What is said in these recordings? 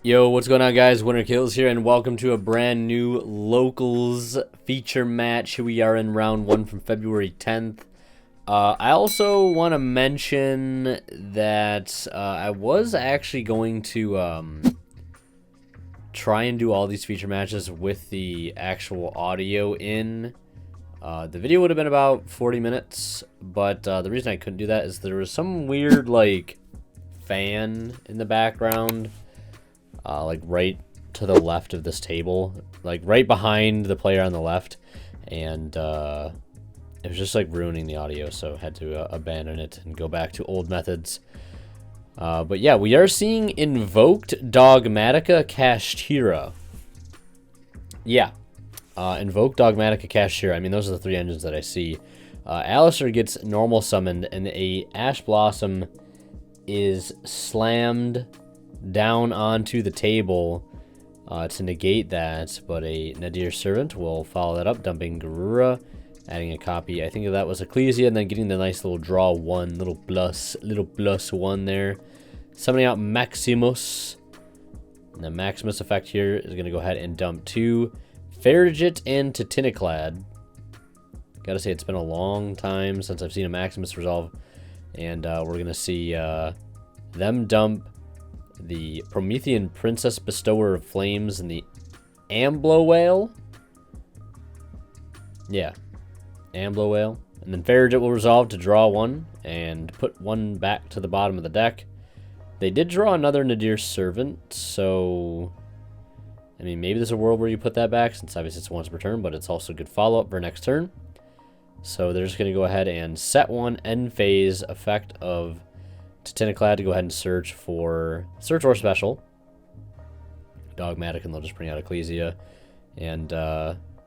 Yo, what's going on, guys? Winter Kills here, and welcome to a brand new Locals feature match. Here we are in round 1 from February 10th. I also want to mention that I was actually going to try and do all these feature matches with the actual audio in. The video would have been about 40 minutes, but the reason I couldn't do that is there was some weird, like, fan in the background. Like right to the left of this table, like right behind the player on the left, and it was just like ruining the audio, so had to abandon it and go back to old methods. But yeah, we are seeing Invoked, Dogmatica, Kashtira. Yeah, Invoked, Dogmatica, Kashtira. I mean, those are the three engines that I see. Alistair gets normal summoned, and a Ash Blossom is slammed down onto the table to negate that, but a Nadir Servant will follow that up, dumping Garura, adding a copy. I think that was Ecclesia, and then getting the nice little draw one, little plus one there. Summoning out Maximus. And the Maximus effect here is going to go ahead and dump two Farigit and Titiniclad. Gotta say, it's been a long time since I've seen a Maximus resolve, and we're going to see them dump the Promethean Princess Bestower of Flames and the Amblo Whale. Yeah, Amblo Whale. And then Farigit will resolve to draw one and put one back to the bottom of the deck. They did draw another Nadir Servant, so I mean, maybe there's a world where you put that back, since obviously it's once per turn, but it's also a good follow-up for next turn. So they're just going to go ahead and set one end phase effect of Titiniclad to go ahead and search or special Dogmatic, and they'll just bring out Ecclesia. And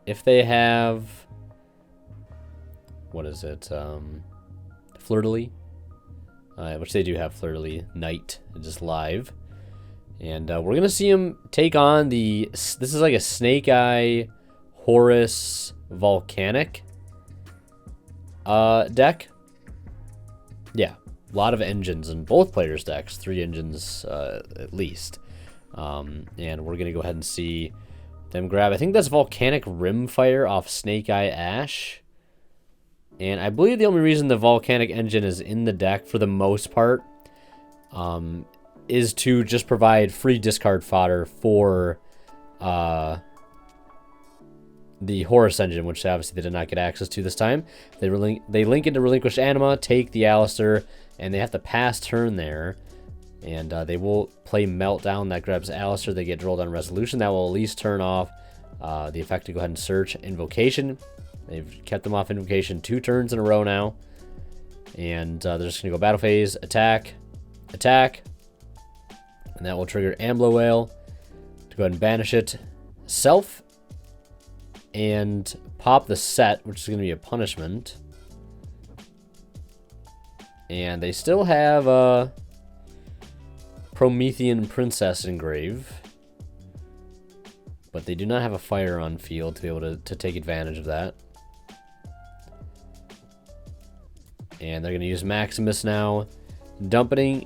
if they have, what is it, Fleur-de-lis, which they do have Fleur-de-lis Knight, just live, and we're gonna see him take on this is like a Snake Eye Horus Volcanic deck. Yeah, a lot of engines in both players' decks, 3 engines at least. And we're going to go ahead and see them grab, I think that's Volcanic Rimfire off Snake Eye Ash. And I believe the only reason the Volcanic engine is in the deck for the most part is to just provide free discard fodder for the Horus engine, which obviously they did not get access to this time. They link into Relinquished Anima, take the Alistair, and they have to pass turn there. And they will play Meltdown. That grabs Alistair. They get rolled on Resolution. That will at least turn off the effect to go ahead and search Invocation. They've kept them off Invocation 2 turns in a row now. And they're just going to go Battle Phase, Attack, Attack. And that will trigger Amblo Whale to go ahead and banish it. Self. And pop the set, which is going to be a punishment. And they still have Promethean Princess engrave, but they do not have a fire on field to be able to take advantage of that. And they're going to use Maximus now, dumping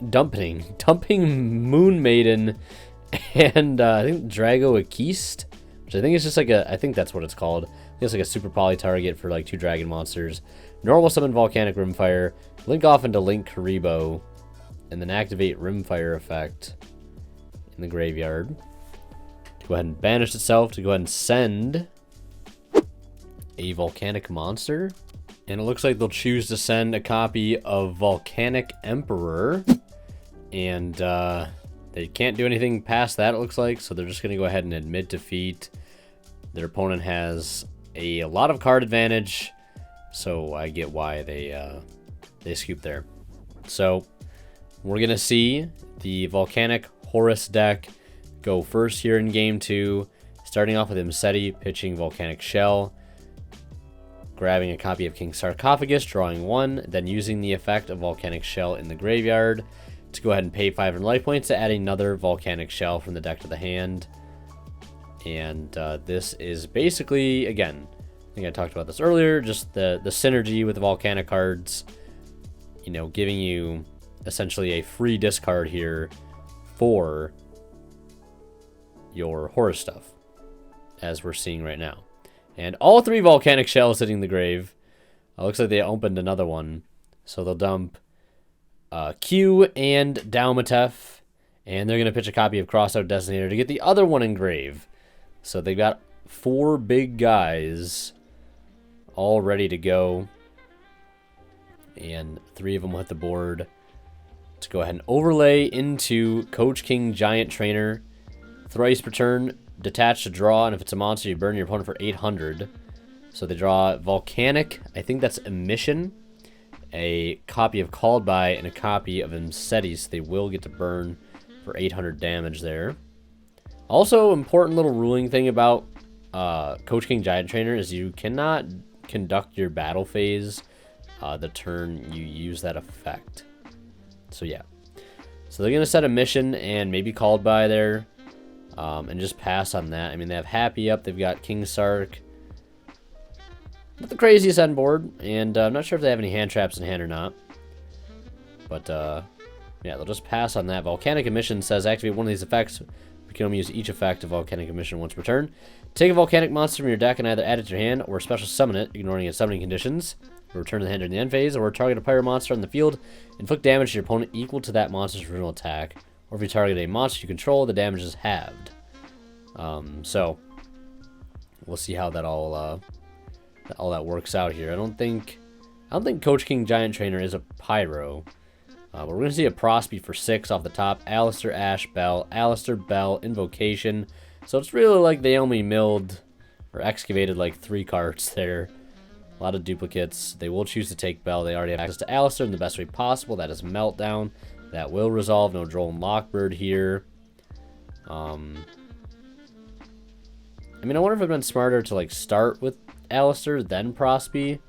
Moon Maiden, and I think Drago Akist, which I think is just like I think that's what it's called. I think it's like a super poly target for like 2 dragon monsters. Normal summon Volcanic Rimfire, link off into Link Karibo, and then activate Rimfire effect in the graveyard to go ahead and banish itself, to go ahead and send a Volcanic monster. And it looks like they'll choose to send a copy of Volcanic Emperor, and they can't do anything past that, it looks like, so they're just going to go ahead and admit defeat. Their opponent has a lot of card advantage, so I get why they scoop there. So we're going to see the Volcanic Horus deck go first here in Game 2, starting off with Imseti pitching Volcanic Shell, grabbing a copy of King Sarcophagus, drawing 1, then using the effect of Volcanic Shell in the graveyard to go ahead and pay 500 life points to add another Volcanic Shell from the deck to the hand. And this is basically, again, I think I talked about this earlier, just the synergy with the Volcanic cards, you know, giving you essentially a free discard here for your Horus stuff, as we're seeing right now. And all 3 volcanic shells hitting the grave. Looks like they opened another one. So they'll dump Q and Dalmatef, and they're going to pitch a copy of Crossout Detonator to get the other one in grave. So they've got 4 big guys all ready to go. And 3 of them will hit the board. Let's go ahead and overlay into Coach King Giant Trainer. Thrice per turn, detach to draw, and if it's a monster, you burn your opponent for 800. So they draw Volcanic, I think that's Emission, a copy of Called By, and a copy of Imseti, so they will get to burn for 800 damage there. Also, important little ruling thing about Coach King Giant Trainer is you cannot conduct your battle phase the turn you use that effect. So yeah. So they're going to set a mission and maybe Called By there. And just pass on that. I mean, they have Happy up. They've got King Sark. Not the craziest end board. And I'm not sure if they have any hand traps in hand or not. But, yeah, they'll just pass on that. Volcanic Emission says activate one of these effects. We can only use each effect of Volcanic Emission once per turn. Take a Volcanic monster from your deck and either add it to your hand or special summon it, ignoring its summoning conditions. Return to the hand during the end phase, or target a Pyro monster on the field. Inflict damage to your opponent equal to that monster's original attack. Or if you target a monster you control, the damage is halved. So we'll see how that all that works out here. I don't think Coach King Giant Trainer is a Pyro. But we're gonna see a Prosby for 6 off the top. Alistair, Ash, Bell, Alistair, Bell, Invocation. So it's really like they only milled or excavated like 3 cards there. A lot of duplicates. They will choose to take Bell. They already have access to Alistair in the best way possible. That is Meltdown. That will resolve. No Droll and Lockbird here. I mean, I wonder if it'd been smarter to like start with Alistair, then Prosby.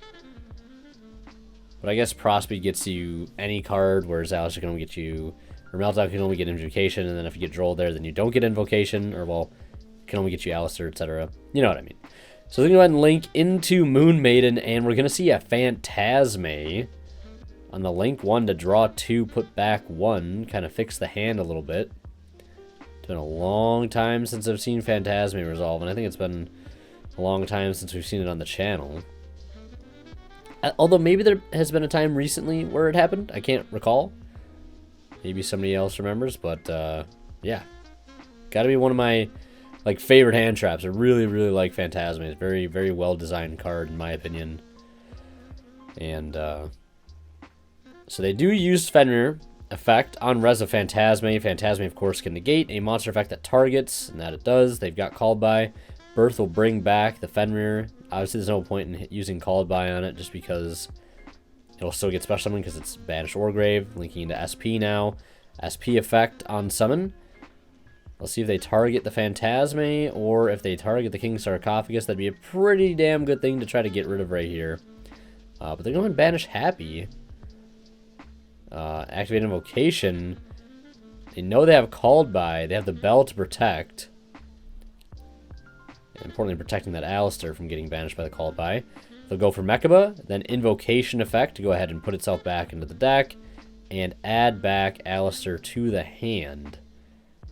But I guess Prosby gets you any card, whereas Alistair can only get you, or Meltdown can only get Invocation, and then if you get Droll there, then you don't get Invocation, or well, can only get you Alistair, etc. You know what I mean. So we're going to go ahead and link into Moon Maiden, and we're going to see a Phantasme on the link 1 to draw 2, put back 1, kind of fix the hand a little bit. It's been a long time since I've seen Phantasme resolve, and I think it's been a long time since we've seen it on the channel. Although maybe there has been a time recently where it happened. I can't recall. Maybe somebody else remembers, but yeah. Got to be one of my like favorite hand traps. I really, really like Phantasme. It's a very, very well designed card in my opinion. And so they do use Fenrir effect on res of Phantasme. Phantasme, of course, can negate a monster effect that targets, and that it does. They've got Called By. Birth will bring back the Fenrir. Obviously, there's no point in using Called By on it just because it'll still get special summon because it's Banished Wargrave. Linking into SP now. SP effect on summon. Let's see if they target the Phantasme or if they target the King Sarcophagus. That'd be a pretty damn good thing to try to get rid of right here. But they're going to banish Happy. Activate Invocation. They know they have Called By. They have the Bell to protect. And importantly, protecting that Alistair from getting banished by the Called By. They'll go for Mechaba, then Invocation effect to go ahead and put itself back into the deck. And add back Alistair to the hand.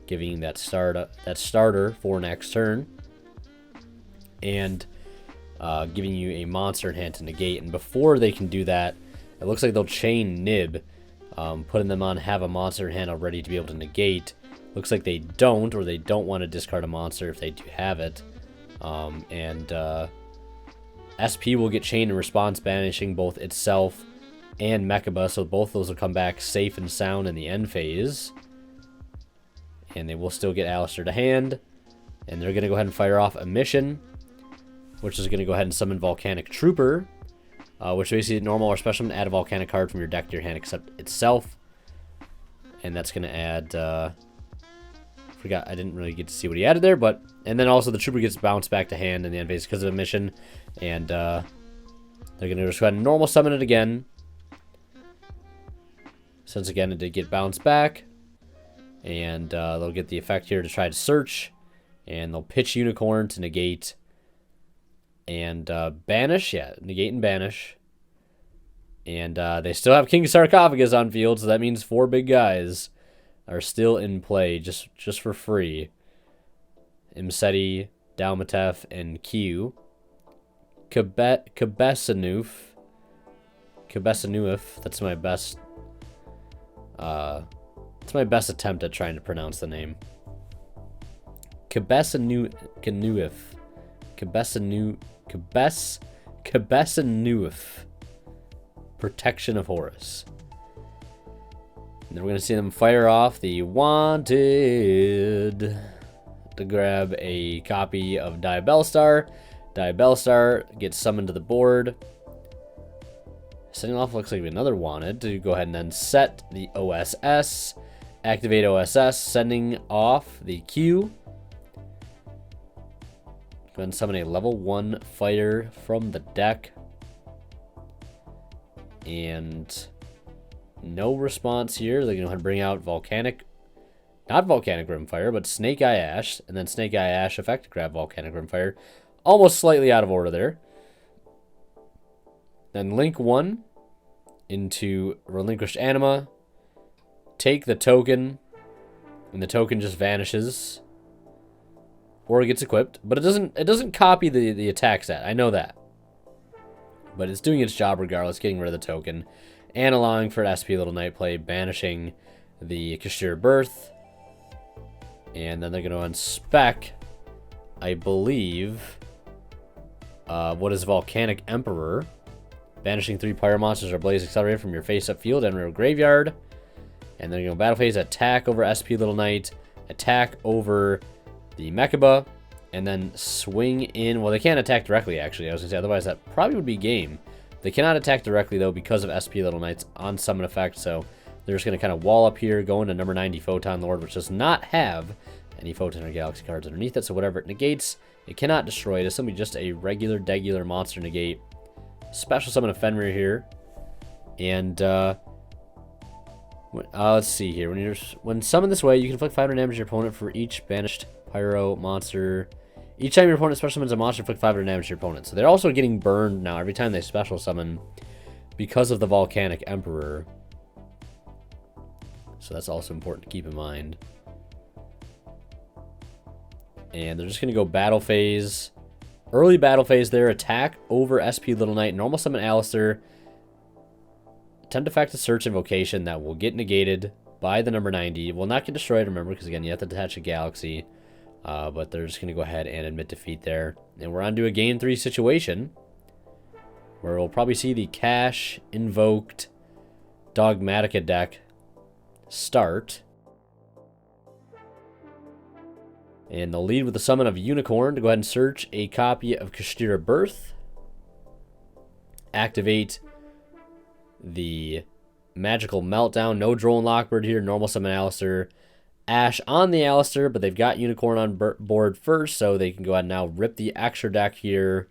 Giving that starter for next turn. And giving you a monster in hand to negate. And before they can do that, it looks like they'll chain Nib. Putting them on have a monster in hand already to be able to negate. Looks like they don't, or they don't want to discard a monster if they do have it. SP will get chained in response, banishing both itself and Mechaba, so both those will come back safe and sound in the end phase. And they will still get Alistair to hand. And they're going to go ahead and fire off a mission, which is going to go ahead and summon Volcanic Trooper, which basically normal or special summon, add a Volcanic card from your deck to your hand except itself. And that's going to add... forgot, I didn't really get to see what he added there, but... And then also the Trooper gets bounced back to hand in the end phase because of a mission. And they're going to just go ahead and normal summon it again. Since again it did get bounced back. And they'll get the effect here to try to search. And they'll pitch Unicorn to negate. And banish. Yeah, negate and banish. And they still have King Sarcophagus on field. So that means 4 big guys are still in play just for free. Imseti, Dalmatef, and Q. Kabesanuif. That's my best. It's my best attempt at trying to pronounce the name. Kabesanuif. Protection of Horus. And then we're going to see them fire off the Wanted to grab a copy of Diabellstar. Diabellstar gets summoned to the board. Setting off looks like another Wanted to go ahead and then set the OSS. Activate OSS, sending off the Q. Go ahead and summon a level 1 fighter from the deck. And no response here. They're going to go ahead and bring out Volcanic. Not Volcanic Rimfire, but Snake Eye Ash. And then Snake Eye Ash effect to grab Volcanic Rimfire. Almost slightly out of order there. Then link 1 into Relinquished Anima. Take the token. And the token just vanishes. Or it gets equipped. But it doesn't copy the attack stat. I know that. But it's doing its job regardless, getting rid of the token. And allowing for SP Little Knight play, banishing the Kashtira Birth. And then they're going to unspec, I believe, what is Volcanic Emperor. Banishing 3 Pyro Monsters or Blaze Accelerator from your face-up field and your graveyard. And then you're going to battle phase, attack over SP Little Knight, attack over the Mechaba, and then swing in. Well, they can't attack directly, actually. I was going to say, otherwise that probably would be game. They cannot attack directly, though, because of SP Little Knight's on summon effect. So they're just going to kind of wall up here, go into number 90 Photon Lord, which does not have any Photon or Galaxy cards underneath it. So whatever it negates, it cannot destroy it. It's simply just a regular monster negate. Special summon a Fenrir here. And let's see here. When summoned this way, you can inflict 500 damage to your opponent for each banished Pyro monster. Each time your opponent special summons a monster, inflict 500 damage to your opponent. So they're also getting burned now every time they special summon because of the Volcanic Emperor. So that's also important to keep in mind. And they're just going to go battle phase. Early battle phase there. Attack over SP Little Knight. Normal summon Alistair. Attempt effect to search invocation that will get negated by the number 90. Will not get destroyed, remember, because again, you have to detach a Galaxy. But they're just going to go ahead and admit defeat there. And we're on to a game 3 situation where we'll probably see the Cash Invoked Dogmatica deck start. And they'll lead with the summon of Unicorn to go ahead and search a copy of Kashtira Birth. Activate the Magical Meltdown. No Droll and Lockbird here. Normal summon Alistair. Ash on the Alistair, but they've got Unicorn on board first, so they can go ahead and now rip the extra deck here.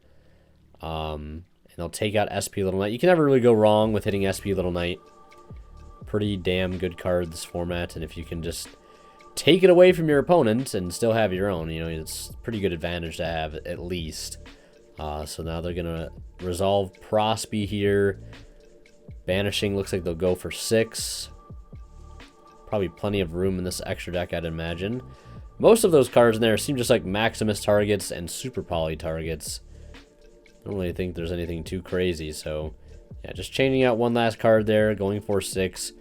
And they'll take out SP Little Knight. You can never really go wrong with hitting SP Little Knight. Pretty damn good card this format, and if you can just take it away from your opponent and still have your own, you know, it's a pretty good advantage to have at least. So now they're going to resolve Prosby here. Banishing looks like they'll go for 6. Probably plenty of room in this extra deck, I'd imagine. Most of those cards in there seem just like Maximus targets and Super Poly targets. I don't really think there's anything too crazy, so yeah, just changing out one last card there, going for 6.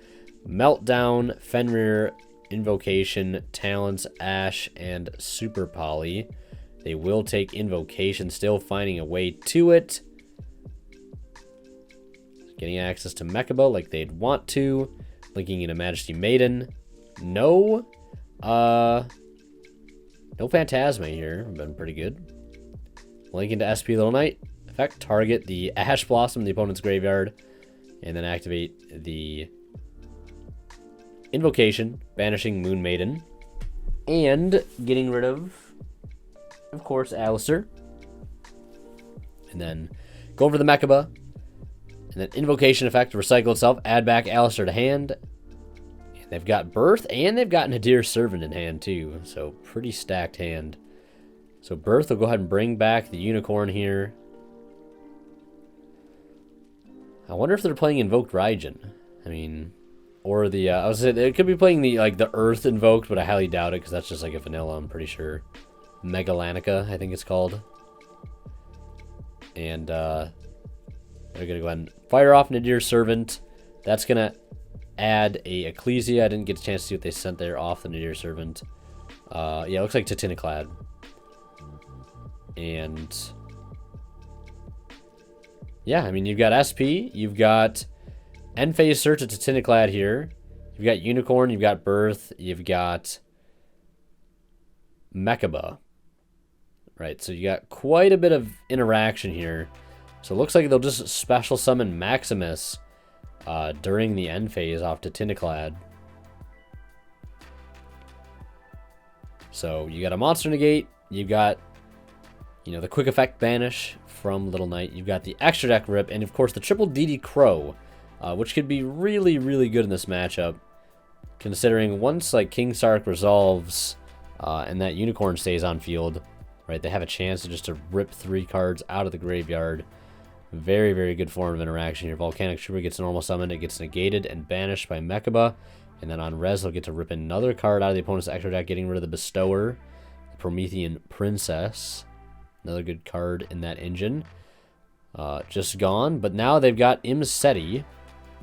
Meltdown, Fenrir, Invocation, Talents, Ash, and Super Poly. They will take Invocation, still finding a way to it. Getting access to Mechaba like they'd want to. Linking in a Majesty Maiden. No Phantasma here. Been pretty good. Linking to SP Little Knight. Effect, target the Ash Blossom in the opponent's graveyard. And then activate the Invocation, banishing Moon Maiden. And getting rid of course, Alistair. And then go over the Mechaba. And then Invocation effect to recycle itself. Add back Alistair to hand. And they've got Birth, and they've got Nadir Servant in hand, too. So, pretty stacked hand. So, Birth will go ahead and bring back the Unicorn here. I wonder if they're playing Invoked Raijin. I mean, or the, I was saying, they could be playing the, like, the Earth Invoked, but I highly doubt it, because that's just like a vanilla, I'm pretty sure. Megalanica, I think it's called. And they're going to go ahead and fire off Nadir Servant. That's going to add a Ecclesia. I didn't get a chance to see what they sent there off the Nadir Servant. Yeah, it looks like Titanic. And yeah, I mean, you've got SP, you've got End Phase Search of Titanic here. You've got Unicorn, you've got Birth, you've got Mechaba. Right, so you got quite a bit of interaction here. So it looks like they'll just special summon Maximus during the end phase off to Titanic. So you got a Monster Negate, you've got, you know, the Quick Effect Banish from Little Knight, you've got the Extra Deck Rip, and of course the Triple DD Crow, which could be really, really good in this matchup, considering once like King Sark resolves and that Unicorn stays on field, right, they have a chance to rip 3 cards out of the graveyard. Very, very good form of interaction here. Volcanic Trooper gets normal summon, it gets negated and banished by Mechaba, and then on res they'll get to rip another card out of the opponent's extra deck, getting rid of the Bestower, the Promethean Princess, another good card in that engine. Just gone, but now they've got Imseti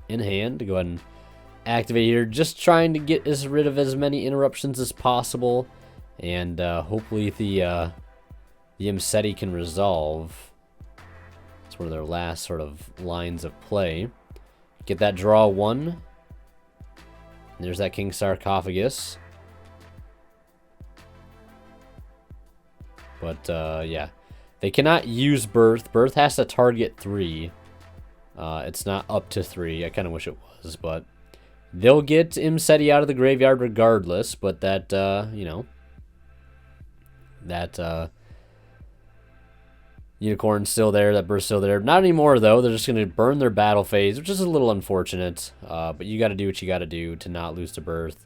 in hand to go ahead and activate here, just trying to get rid of as many interruptions as possible, and hopefully the Imseti can resolve. It's one of their last sort of lines of play. Get that draw 1. And there's that King Sarcophagus. But yeah, they cannot use Birth. Birth has to target 3. It's not up to 3. I kind of wish it was, but they'll get Imseti out of the graveyard regardless. But that, you know, that Unicorn's still there, that Birth's still there. Not anymore, though. They're just going to burn their battle phase, which is a little unfortunate. But you got to do what you got to do to not lose to Birth.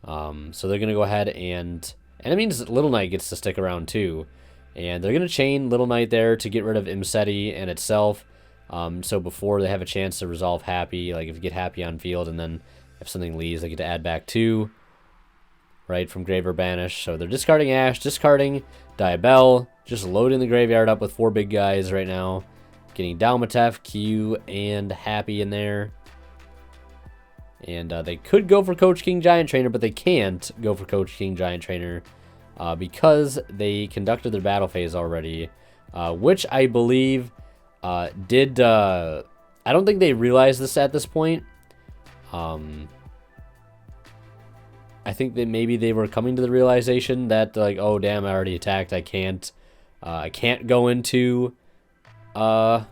So they're going to go ahead and it means Little Knight gets to stick around too. And they're going to chain Little Knight there to get rid of Imseti and itself. So before they have a chance to resolve Happy, like if you get Happy on field and then if something leaves, they get to add back 2, right, from Grave or Banish. So they're discarding Ash, discarding Diabell, just loading the graveyard up with 4 big guys right now. Getting Dalmatef, Q, and Happy in there. And they could go for Coach King Giant Trainer, but they can't go for Coach King Giant Trainer because they conducted their battle phase already, which I believe did... I don't think they realized this at this point. I think that maybe they were coming to the realization that, like, oh, damn, I already attacked. I can't go into, you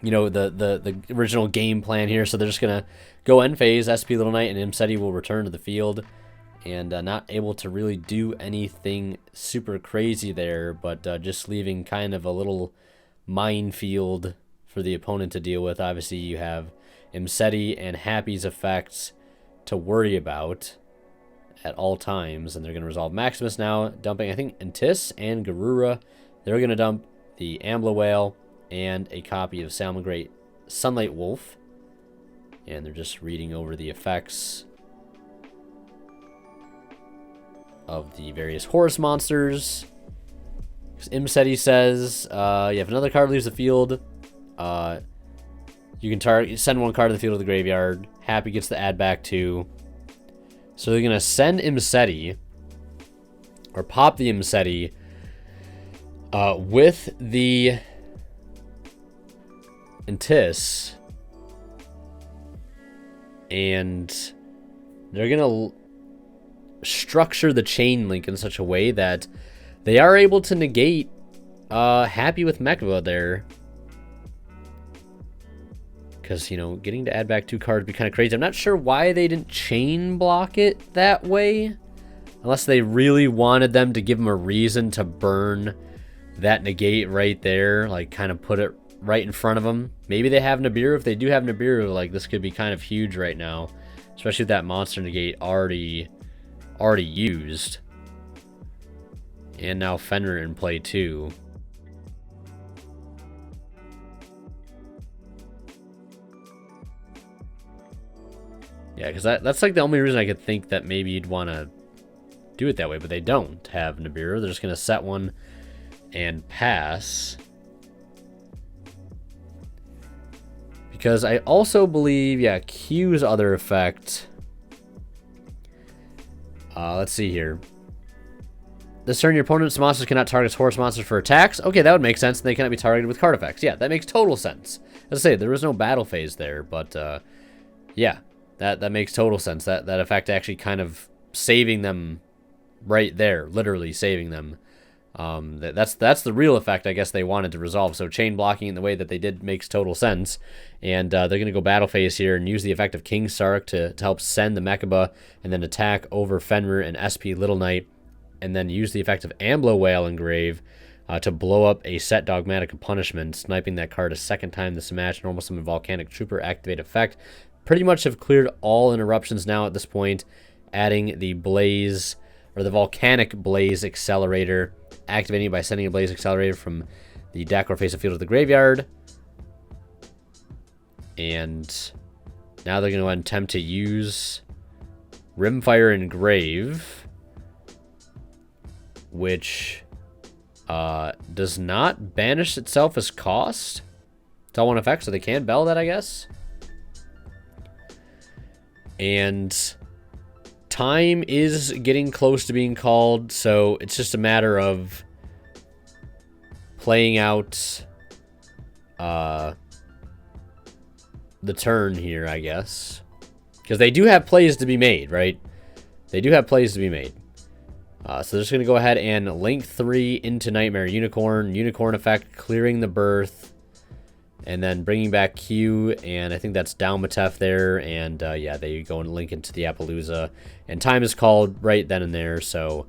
know, the original game plan here. So they're just going to go end phase. SP Little Knight and Imseti will return to the field. And not able to really do anything super crazy there, but just leaving kind of a little minefield for the opponent to deal with. Obviously, you have Imseti and Happy's effects to worry about at all times, and they're going to resolve Maximus now, dumping, I think, Intis and Garura. They're going to dump the Ambla Whale and a copy of Salamangreat Sunlight Wolf, and they're just reading over the effects of the various Horus monsters. Imseti says, yeah, if another card leaves the field, you can send 1 card to the field of the graveyard. Happy gets to add back 2. So they're going to send Imseti, or pop the Imseti, with the Intis, and they're going to structure the chain link in such a way that they are able to negate Happy with Mechaba there. Because, you know, getting to add back 2 cards would be kind of crazy. I'm not sure why they didn't chain block it that way. Unless they really wanted them to give them a reason to burn that negate right there. Like, kind of put it right in front of them. Maybe they have Nibiru. If they do have Nibiru, like, this could be kind of huge right now. Especially with that monster negate already used. And now Fenrir in play too. Yeah, because that's like the only reason I could think that maybe you'd want to do it that way, but they don't have Nibiru. They're just going to set one and pass. Because I also believe, yeah, Q's other effect. Let's see here. This turn, your opponent's monsters cannot target Horus monsters for attacks. Okay, that would make sense. They cannot be targeted with card effects. Yeah, that makes total sense. As I say, there was no battle phase there, but yeah, that makes total sense. That effect actually kind of saving them right there, literally saving them. That's the real effect I guess they wanted to resolve. So chain blocking in the way that they did makes total sense. And they're going to go battle phase here and use the effect of King Sark to help send the Mechaba and then attack over Fenrir and SP Little Knight. And then use the effect of Amblo Whale Engrave to blow up a set Dogmatic Punishment, sniping that card a second time this match. Normal summon Volcanic Trooper, activate effect. Pretty much have cleared all interruptions now at this point, adding the Blaze, or the Volcanic Blaze Accelerator, activating it by sending a Blaze Accelerator from the deck or face of field to the graveyard. And now they're going to attempt to use Rimfire Engrave, which does not banish itself as cost. It's all one effect, so they can bell that, I guess. And time is getting close to being called, so it's just a matter of playing out the turn here, I guess. Because they do have plays to be made, right? They do have plays to be made. So they're just going to go ahead and link 3 into Nightmare Unicorn. Unicorn effect, clearing the Birth. And then bringing back Q, and I think that's Dalmatef there. And yeah, they go and link into the Appaloosa. And time is called right then and there. So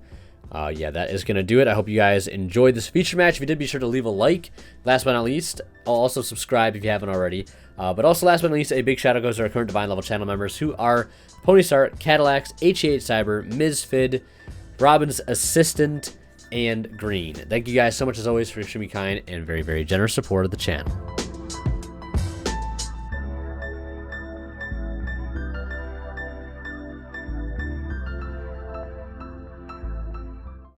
yeah, that is going to do it. I hope you guys enjoyed this feature match. If you did, be sure to leave a like. Last but not least, I'll also subscribe if you haven't already. But also, last but not least, a big shout out goes to our current Divine level channel members, who are Ponystar, Cadillacs, HE8 Cyber, Ms. Fid, Robin's Assistant, and Green. Thank you guys so much as always for extremely kind and very, very generous support of the channel.